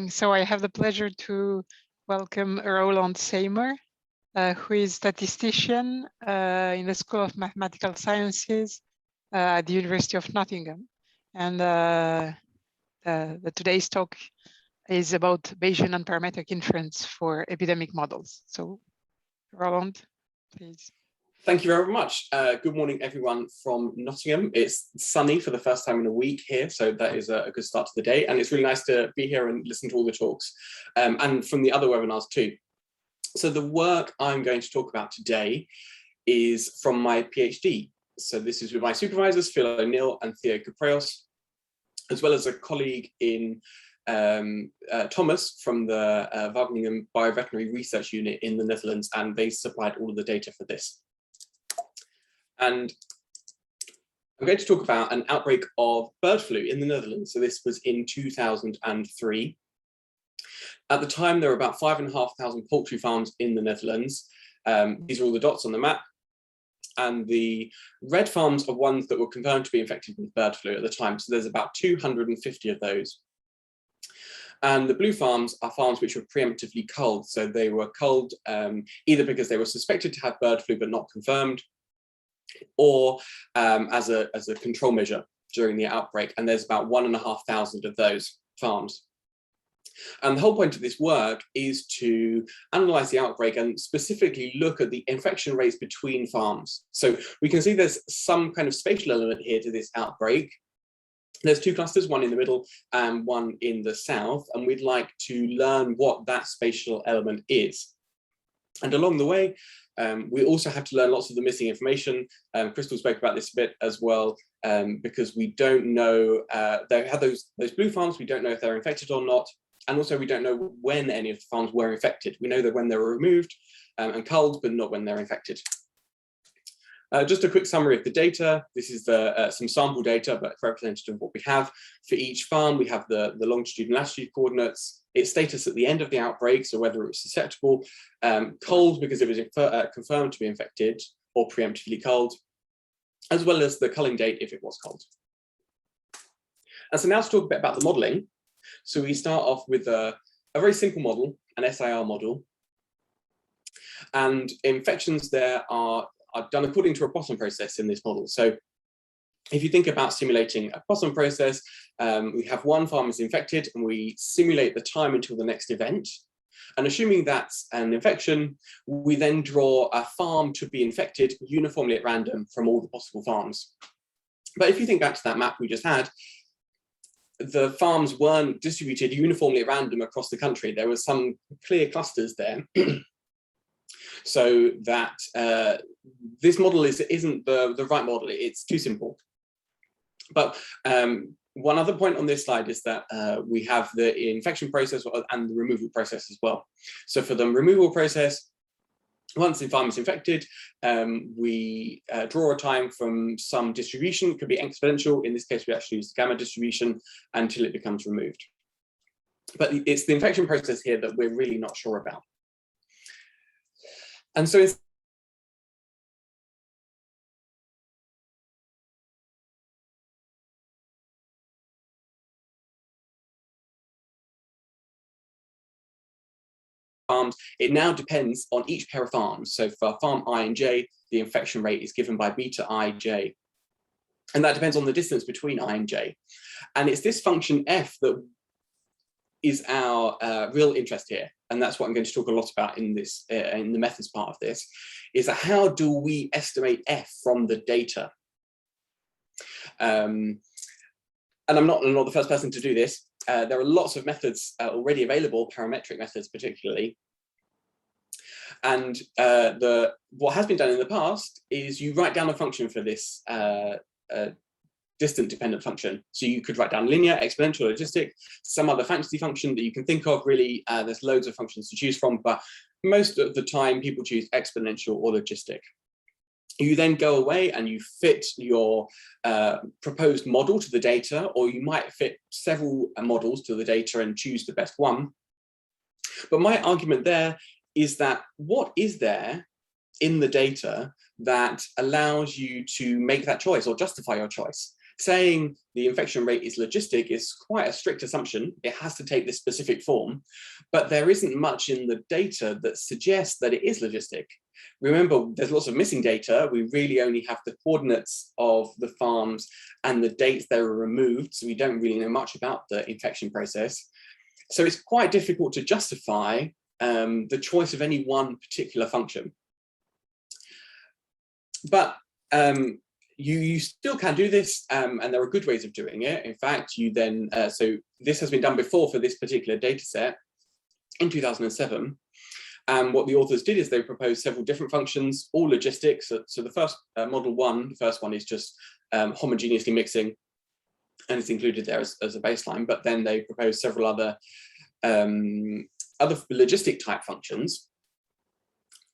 So I have the pleasure to welcome R Seymour, who is statistician in the School of Mathematical Sciences at the University of Nottingham. And today's talk is about Bayesian and parametric inference for epidemic models. So Roland, please. Thank you very much. Good morning, everyone from Nottingham. It's sunny for the first time in a week here, so that is a good start to the day. And it's really nice to be here and listen to all the talks and from the other webinars too. So the work I'm going to talk about today is from my PhD. So this is with my supervisors, Phil O'Neill and Theo Capreos, as well as a colleague in Thomas from the Wageningen Bioveterinary Research Unit in the Netherlands, and they supplied all of the data for this. And I'm going to talk about an outbreak of bird flu in the Netherlands. So this was in 2003. At the time, there were about 5,500 poultry farms in the Netherlands. These are all the dots on the map. And the red farms are ones that were confirmed to be infected with bird flu at the time. So there's about 250 of those. And the blue farms are farms which were preemptively culled. So they were culled either because they were suspected to have bird flu but not confirmed, or as a control measure during the outbreak. And there's about 1,500 of those farms. And the whole point of this work is to analyze the outbreak and specifically look at the infection rates between farms. So we can see there's some kind of spatial element here to this outbreak. There's two clusters, one in the middle and one in the south, and we'd like to learn what that spatial element is. And along the way, we also have to learn lots of the missing information. Crystal spoke about this a bit as well, because we don't know, they have those blue farms, we don't know if they're infected or not. And also we don't know when any of the farms were infected. We know that when they were removed and culled, but not when they're infected. Just a quick summary of the data. This is some sample data, but representative of what we have. For each farm, we have the longitude and latitude coordinates, its status at the end of the outbreak, so whether it was susceptible, culled because it was confirmed to be infected or preemptively culled, as well as the culling date if it was culled. And so now to talk a bit about the modeling. So we start off with a very simple model, an SIR model. And infections there are done according to a possum process in this model. So if you think about simulating a possum process, we have one farm is infected and we simulate the time until the next event. And assuming that's an infection, we then draw a farm to be infected uniformly at random from all the possible farms. But if you think back to that map we just had, the farms weren't distributed uniformly at random across the country. There were some clear clusters there. So that this model isn't the right model. It's too simple. But one other point on this slide is that we have the infection process and the removal process as well. So for the removal process, once the farm is infected, we draw a time from some distribution. It could be exponential. In this case, we actually use the gamma distribution until it becomes removed. But it's the infection process here that we're really not sure about. And so farms, it now depends on each pair of farms. So for farm I and J, the infection rate is given by beta ij. And that depends on the distance between I and J. And it's this function f that is our real interest here. And that's what I'm going to talk a lot about in this, in the methods part of this, is that how do we estimate f from the data? And I'm not the first person to do this. There are lots of methods already available, parametric methods particularly. And what has been done in the past is you write down a function for this distant dependent function. So you could write down linear, exponential, logistic, some other fancy function that you can think of. Really, there's loads of functions to choose from, but most of the time people choose exponential or logistic. You then go away and you fit your proposed model to the data, or you might fit several models to the data and choose the best one. But my argument there is that what is there in the data that allows you to make that choice or justify your choice? saying the infection rate is logistic is quite a strict assumption. It has to take this specific form, but there isn't much in the data that suggests that it is logistic. Remember, there's lots of missing data. We really only have the coordinates of the farms and the dates they were removed, so we don't really know much about the infection process. So it's quite difficult to justify the choice of any one particular function. But you still can do this, and there are good ways of doing it. In fact, you then, so this has been done before for this particular data set in 2007. And what the authors did is they proposed several different functions, all logistics. So the first model one, the first one is just homogeneously mixing, and it's included there as a baseline. But then they proposed several other logistic type functions.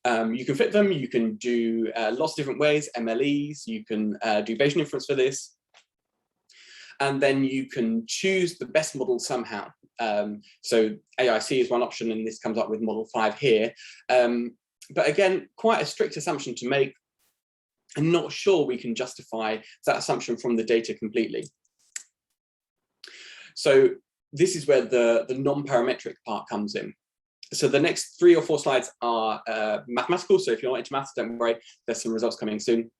You can fit them, you can do lots of different ways, MLEs, you can do Bayesian inference for this. And then you can choose the best model somehow. So AIC is one option, and this comes up with model 5 here. But again, quite a strict assumption to make. I'm not sure we can justify that assumption from the data completely. So this is where the non-parametric part comes in. So the next 3 or 4 slides are mathematical. So if you're not into maths, don't worry, there's some results coming soon.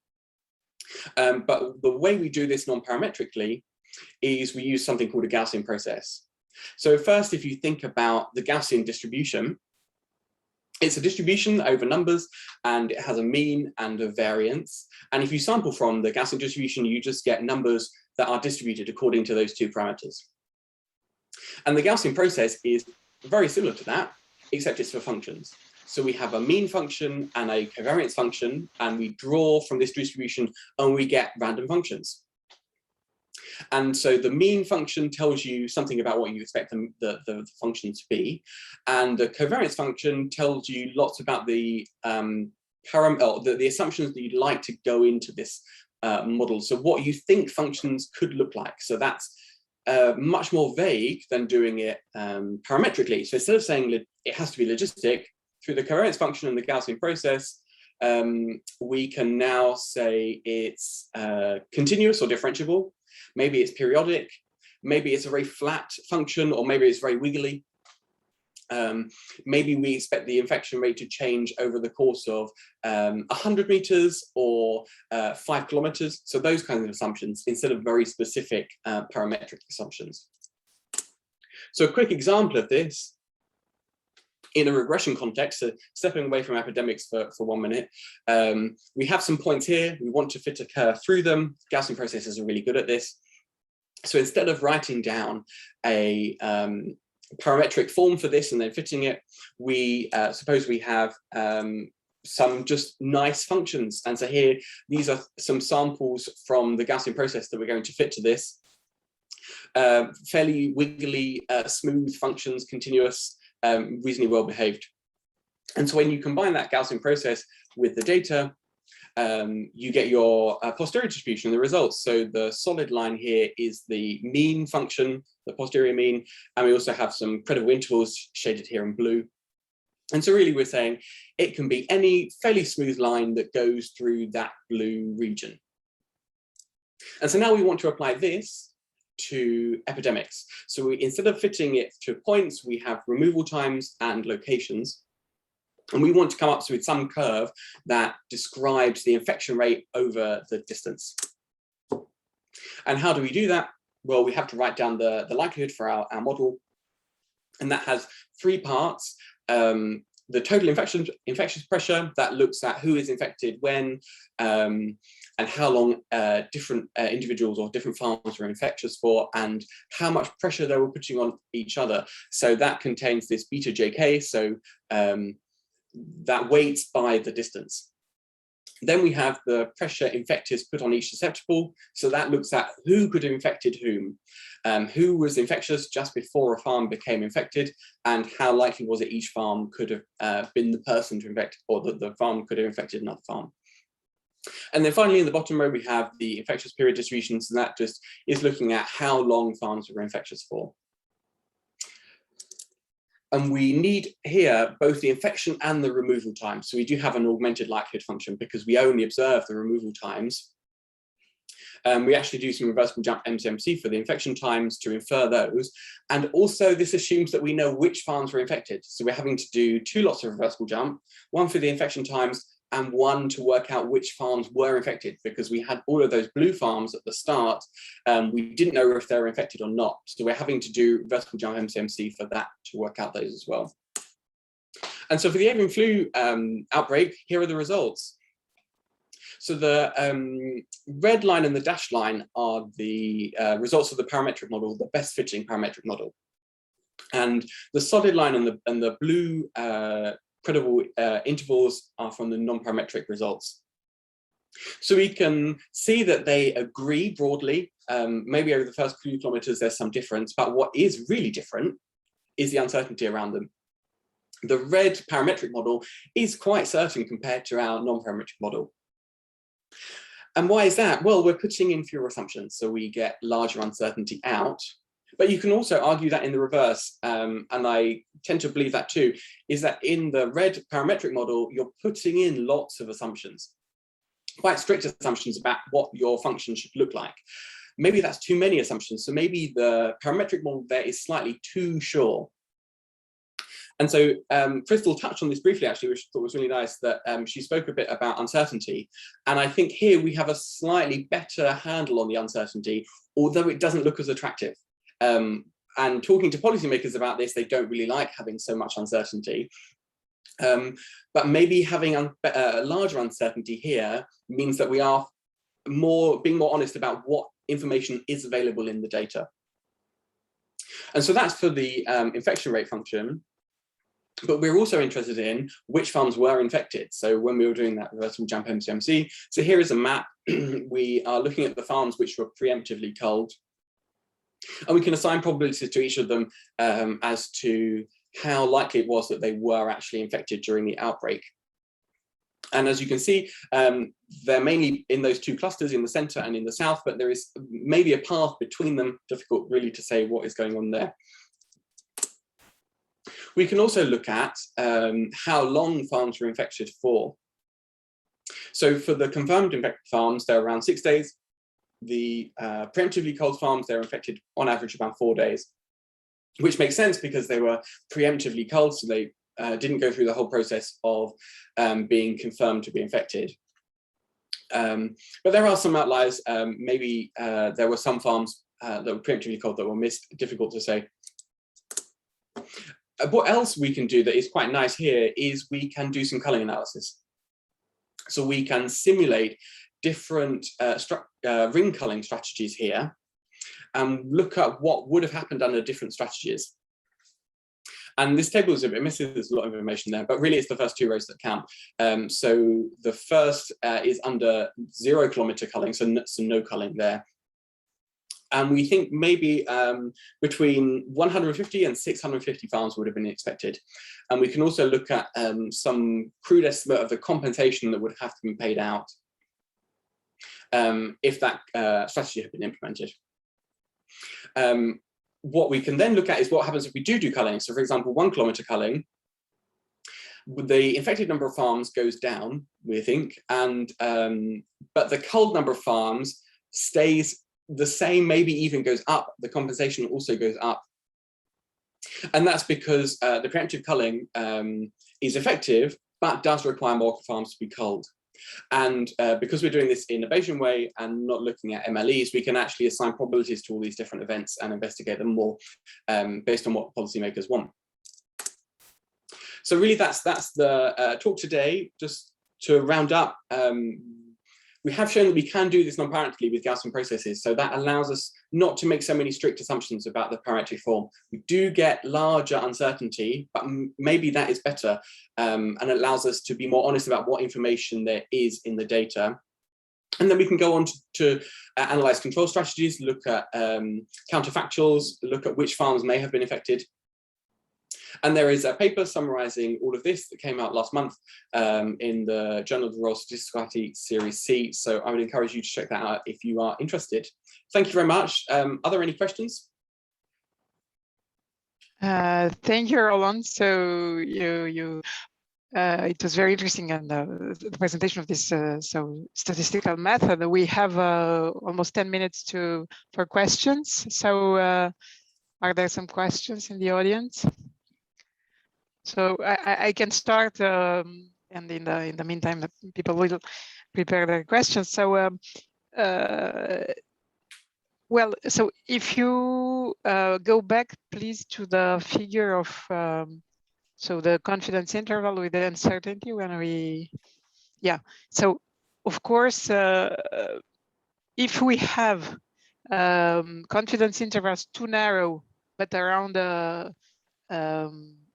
But the way we do this non-parametrically is we use something called a Gaussian process. So first, if you think about the Gaussian distribution, it's a distribution over numbers, and it has a mean and a variance. And if you sample from the Gaussian distribution, you just get numbers that are distributed according to those 2 parameters. And the Gaussian process is very similar to that, except it's for functions. So we have a mean function and a covariance function, and we draw from this distribution and we get random functions. And so the mean function tells you something about what you expect the function to be. And the covariance function tells you lots about the assumptions that you'd like to go into this model. So what you think functions could look like. So that's much more vague than doing it parametrically. So instead of saying it has to be logistic, through the covariance function and the Gaussian process, we can now say it's continuous or differentiable. Maybe it's periodic, maybe it's a very flat function, or maybe it's very wiggly. Maybe we expect the infection rate to change over the course of 100 meters or 5 kilometers. So those kinds of assumptions instead of very specific parametric assumptions. So a quick example of this in a regression context, so stepping away from epidemics for 1 minute, we have some points here. We want to fit a curve through them. Gaussian processes are really good at this. So instead of writing down a parametric form for this and then fitting it, we suppose we have some just nice functions. And so here, these are some samples from the Gaussian process that we're going to fit to this. Fairly wiggly, smooth functions, continuous, reasonably well behaved. And so when you combine that Gaussian process with the data, you get your posterior distribution, the results. So the solid line here is the mean function, the posterior mean, and we also have some credible intervals shaded here in blue. And so really we're saying it can be any fairly smooth line that goes through that blue region. And so now we want to apply this to epidemics. So instead of fitting it to points, we have removal times and locations. And we want to come up with some curve that describes the infection rate over the distance. And how do we do that? Well, we have to write down the likelihood for our model. And that has 3 parts. The total infectious pressure, that looks at who is infected when, and how long different individuals or different farms were infectious for, and how much pressure they were putting on each other. So that contains this beta JK, so that weights by the distance. Then we have the pressure infectors put on each susceptible. So that looks at who could have infected whom, who was infectious just before a farm became infected, and how likely was it each farm could have been the person to infect, or that the farm could have infected another farm. And then finally in the bottom row, we have the infectious period distributions, and that just is looking at how long farms were infectious for. And we need here both the infection and the removal time. So we do have an augmented likelihood function because we only observe the removal times. We actually do some reversible jump MCMC for the infection times to infer those. And also this assumes that we know which farms were infected. So we're having to do 2 lots of reversible jump, one for the infection times and one to work out which farms were infected, because we had all of those blue farms at the start. We didn't know if they were infected or not. So we're having to do reversible jump MCMC for that to work out those as well. And so for the avian flu outbreak, here are the results. So the red line and the dashed line are the results of the parametric model, the best fitting parametric model. And the solid line and the blue credible intervals are from the non-parametric results. So we can see that they agree broadly. Maybe over the first few kilometers there's some difference, but what is really different is the uncertainty around them. The red parametric model is quite certain compared to our non-parametric model. And why is that? Well, we're putting in fewer assumptions, so we get larger uncertainty out. But you can also argue that in the reverse, and I tend to believe that too, is that in the red parametric model, you're putting in lots of assumptions, quite strict assumptions about what your function should look like. Maybe that's too many assumptions, so maybe the parametric model there is slightly too sure. And so Crystal touched on this briefly, actually, which I thought was really nice, that she spoke a bit about uncertainty. And I think here we have a slightly better handle on the uncertainty, although it doesn't look as attractive. And talking to policymakers about this, they don't really like having so much uncertainty. But maybe having a larger uncertainty here means that we are being more honest about what information is available in the data. And so that's for the infection rate function. But we're also interested in which farms were infected. So when we were doing that reversible jump MCMC, so here is a map. We are looking at the farms which were preemptively culled. And we can assign probabilities to each of them as to how likely it was that they were actually infected during the outbreak. And as you can see, they're mainly in those 2 clusters in the center and in the south, but there is maybe a path between them. Difficult really to say what is going on there. We can also look at how long farms were infected for. So for the confirmed infected farms, they're around 6 days. The preemptively culled farms, they're infected on average about 4 days, which makes sense because they were preemptively culled, so they didn't go through the whole process of being confirmed to be infected. But there are some outliers. Maybe there were some farms that were preemptively culled that were missed. Difficult to say. What else we can do that is quite nice here is we can do some culling analysis. So we can simulate different ring culling strategies here and look at what would have happened under different strategies. And this table is a bit messy, there's a lot of information there, but really it's the first 2 rows that count. So the first is under 0 kilometer culling, so no culling there. And we think maybe between 150 and 650 farms would have been expected. And we can also look at some crude estimate of the compensation that would have to be paid out if that strategy had been implemented. What we can then look at is what happens if we do culling. So for example, 1 kilometer culling, the infected number of farms goes down, we think, and but the culled number of farms stays the same, maybe even goes up. The compensation also goes up. And that's because the preemptive culling is effective, but does require more farms to be culled. And because we're doing this in a Bayesian way and not looking at MLEs, we can actually assign probabilities to all these different events and investigate them more based on what policymakers want. So really that's the talk today. Just to round up, we have shown that we can do this non-parametrically with Gaussian processes. So that allows us not to make so many strict assumptions about the parametric form. We do get larger uncertainty, but maybe that is better. And it allows us to be more honest about what information there is in the data. And then we can go on to analyze control strategies, look at counterfactuals, look at which farms may have been affected. And there is a paper summarizing all of this that came out last month in the Journal of the Royal Statistical Society Series C. So I would encourage you to check that out if you are interested. Thank you very much. Are there any questions? Thank you, Roland. So you it was very interesting, and the presentation of this so statistical method. We have almost 10 minutes for questions. So are there some questions in the audience? So I can start, and in the meantime, the people will prepare their questions. So well, so if you go back, please, to the figure of so the confidence interval with the uncertainty when we, yeah. So of course, if we have confidence intervals too narrow, but around a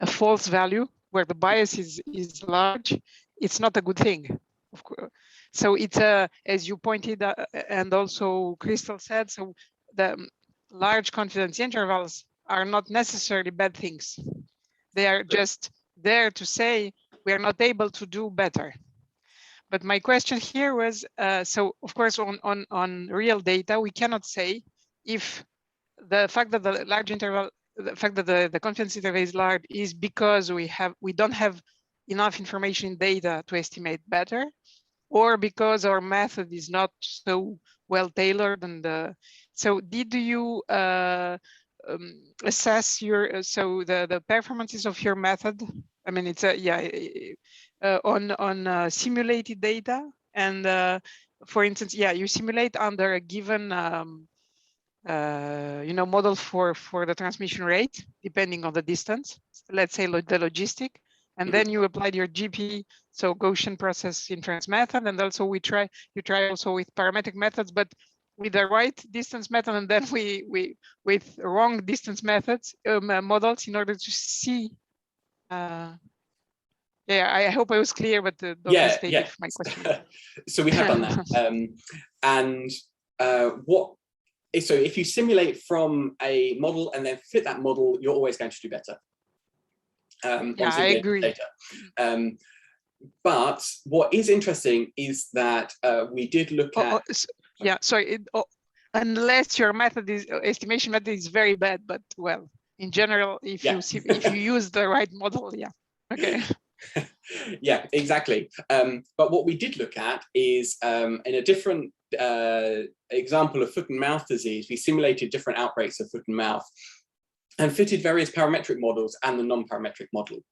false value where the bias is large, it's not a good thing. Of course. So it's as you pointed and also Crystal said, so the large confidence intervals are not necessarily bad things. They are just there to say we are not able to do better. But my question here was, so of course on real data, we cannot say if the fact that the large interval, the fact that the confidence interval is large is because we don't have enough information in data to estimate better, or because our method is not so well tailored. And so did you assess your so the performances of your method? I mean, it's on simulated data, and for instance, you simulate under a given model for the transmission rate depending on the distance. Let's say the logistic, and then you applied your GP, so Gaussian process inference method, and also you try also with parametric methods, but with the right distance method, and then we with wrong distance methods models in order to see. I hope I was clear, but don't mistake if my question. So we have done that, so if you simulate from a model and then fit that model, you're always going to do better. I agree. Data. But what is interesting is that we did look at. Sorry. Unless your method is estimation method is very bad, but well, in general, if you use the right model, okay. Yeah, exactly. But what we did look at is in a different example of foot and mouth disease, we simulated different outbreaks of foot and mouth and fitted various parametric models and the non-parametric model.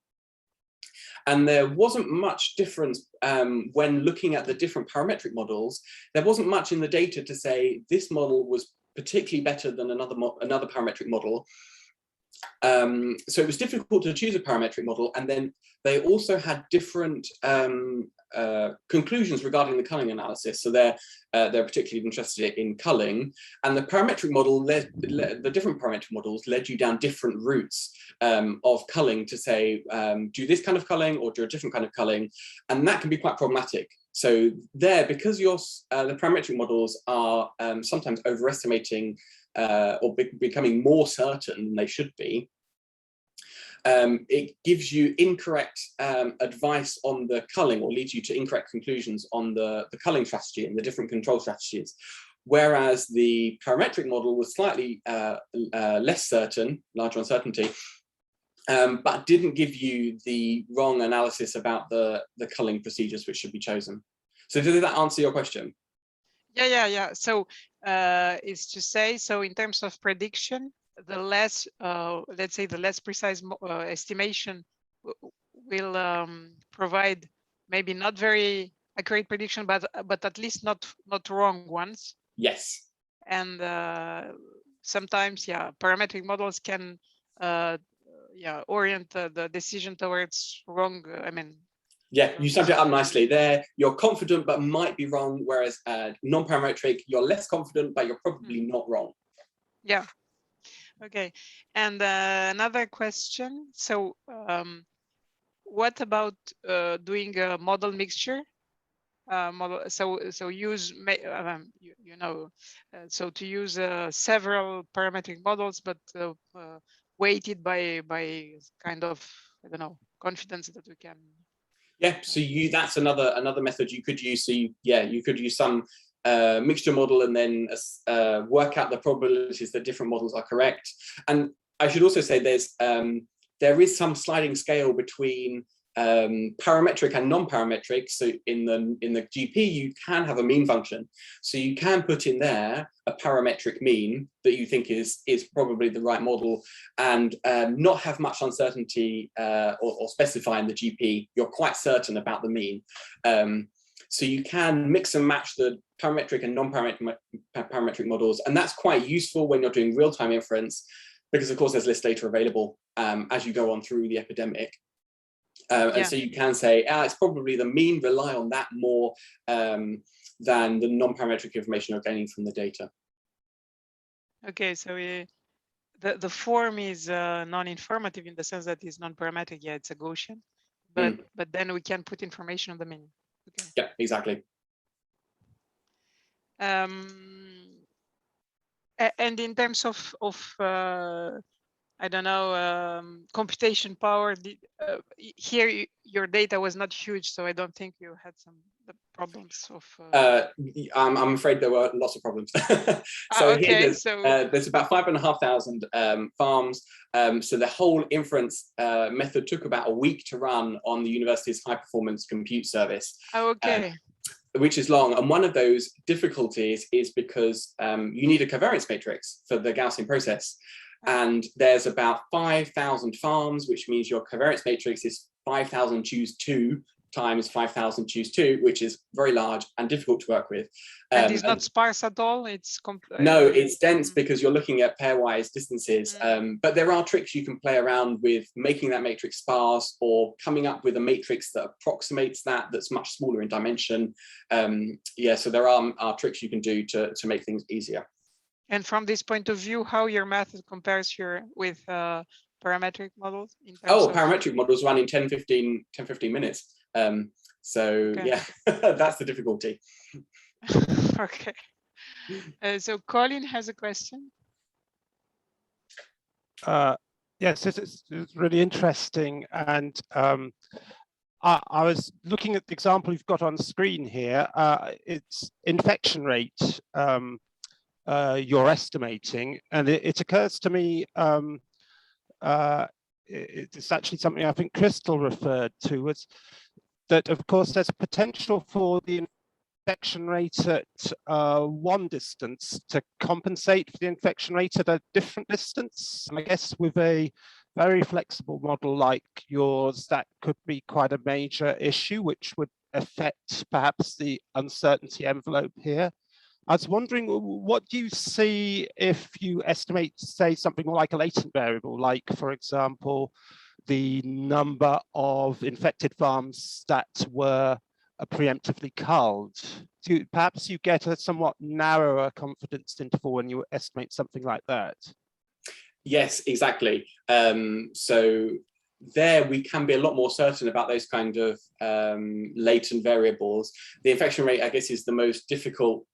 And there wasn't much difference when looking at the different parametric models. There wasn't much in the data to say this model was particularly better than another parametric model. So it was difficult to choose a parametric model, and then they also had different conclusions regarding the culling analysis. So they're particularly interested in culling, and the parametric model the different parametric models led you down different routes of culling to say do this kind of culling or do a different kind of culling, and that can be quite problematic. So because the parametric models are sometimes overestimating or becoming more certain than they should be, it gives you incorrect advice on the culling, or leads you to incorrect conclusions on the culling strategy and the different control strategies. Whereas the parametric model was slightly less certain, larger uncertainty, but didn't give you the wrong analysis about the culling procedures which should be chosen. So did that answer your question? Yeah. So it's to say, so in terms of prediction, the less, let's say, the less precise estimation will provide maybe not very accurate prediction, but at least not wrong ones. Yes. And sometimes, parametric models can orient the decision towards wrong. Yeah, you summed it up nicely there. You're confident, but might be wrong. Whereas non-parametric, you're less confident, but you're probably not wrong. Yeah. Okay. And another question. So what about doing a model mixture? So use, so to use several parametric models, but weighted by kind of, I don't know, confidence that we can. Yeah, so that's another method you could use. So you could use some mixture model and then work out the probabilities that different models are correct. And I should also say there is some sliding scale between parametric and non-parametric. So in the GP, you can have a mean function. So you can put in there a parametric mean that you think is probably the right model, and not have much uncertainty or specify in the GP. You're quite certain about the mean. So you can mix and match the parametric and non-parametric models, and that's quite useful when you're doing real-time inference, because of course there's less data available as you go on through the epidemic. And so you can say, it's probably the mean, rely on that more than the non-parametric information you're gaining from the data. Okay, so the form is non-informative in the sense that it's non-parametric. Yeah, it's a Gaussian, but then we can put information on the mean. Okay. Yeah, exactly. And in terms of I don't know, computation power, here your data was not huge, so I don't think you had the problems of. I'm afraid there were lots of problems. So okay, here there's about 5,500 farms. So the whole inference method took about a week to run on the university's high performance compute service. Okay. Which is long, and one of those difficulties is because you need a covariance matrix for the Gaussian process, and there's about 5,000 farms, which means your covariance matrix is 5,000 choose 2 times 5,000 choose 2, which is very large and difficult to work with. And it's not sparse at all? It's no, it's dense because you're looking at pairwise distances. But there are tricks you can play around with making that matrix sparse, or coming up with a matrix that approximates that's much smaller in dimension. Yeah, so there are tricks you can do to make things easier. And from this point of view, how your method compares with parametric models? Parametric models run in 10-15 minutes. Yeah, that's the difficulty. Okay. So Colin has a question. Yes, it's really interesting. And I was looking at the example you've got on screen here. It's infection rate you're estimating. And it occurs to me, it's actually something I think Crystal referred to, was that, of course, there's a potential for the infection rate at one distance to compensate for the infection rate at a different distance. And I guess with a very flexible model like yours, that could be quite a major issue, which would affect perhaps the uncertainty envelope here. I was wondering, what do you see if you estimate, say, something like a latent variable, like, for example, the number of infected farms that were preemptively culled? Perhaps you get a somewhat narrower confidence interval when you estimate something like that. Yes, exactly. So there we can be a lot more certain about those kind of latent variables. The infection rate, I guess, is the most difficult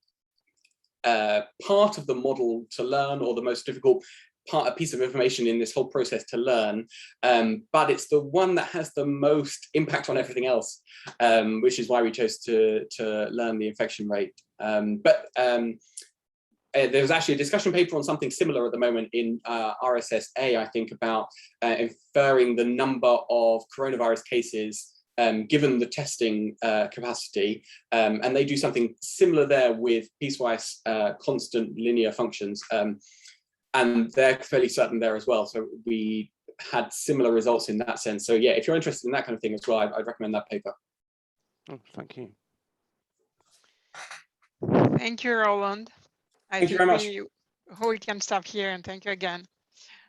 part of the model to learn, or the most difficult piece of information in this whole process to learn, but it's the one that has the most impact on everything else, which is why we chose to learn the infection rate. There's actually a discussion paper on something similar at the moment in RSSA, I think, about inferring the number of coronavirus cases given the testing capacity, and they do something similar there with piecewise constant linear functions, and they're fairly certain there as well. So we had similar results in that sense. So yeah, if you're interested in that kind of thing as well, I'd recommend that paper. Oh, thank you. Thank you, Roland. Thank you very much. We can stop here, and thank you again.